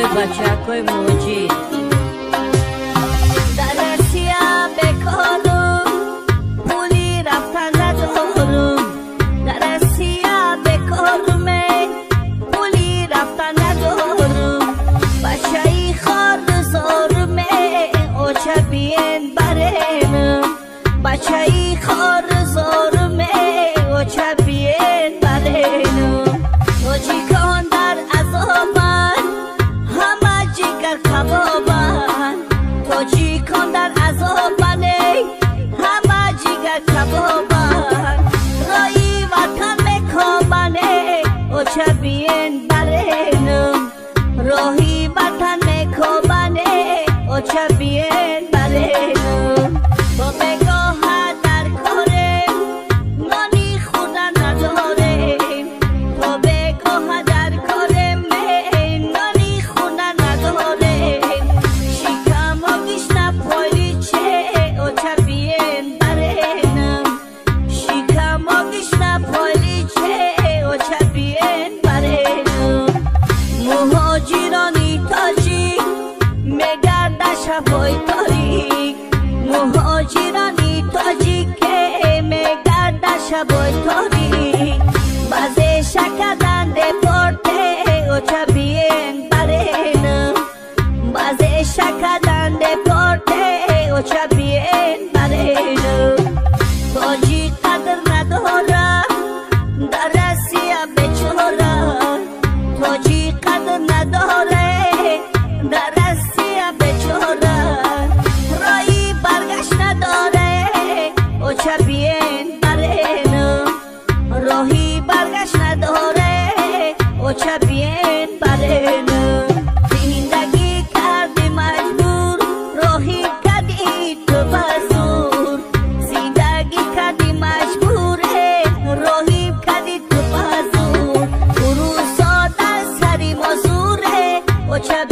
بچکای موجی در رسیا بکارم پولی رفتن ندارم در رسیا بکارم پولی رفتن ندارم بچه‌ای خار زارمه اوچه بین برنم بچه‌ای خار زارمه اوچه بین برنم توجی کن در عذابن همه جگر کبابن توجی کن در عذابن همه جگر کبابن رایی وطن میکابن اوچه بین برنم راهی وطن میکابن اوچه بین برنم با بگاه در کارم نانی خوردن ندارم با بگاه در کارم نانی خوردن ندارم شکم و گیشن پایلی چه اوچه بین برنم شکم و گیشن پایلی چه اوچه بین برنم مهاجرانی تاجیک میگرده شبای تاریک مهاجرانی تاجیک میگرده شبای تاریک بعضی شکردن دپورته اوچه بین برنم بعضی شکردن دپورته اوچه بین برنم تاجیک قدر ندارم در رسیا بچورم تاجیک قدر نداره در رسیا بچورم رایی برگشت نداره اوچه بین برنم راهی برگشت نداره اوچه بین برنم زندگی کردی مجبور راهی کردی تو بزور زندگی کردی مجبوره راهی کردی تو بزور روزا در سری مزوره اوچه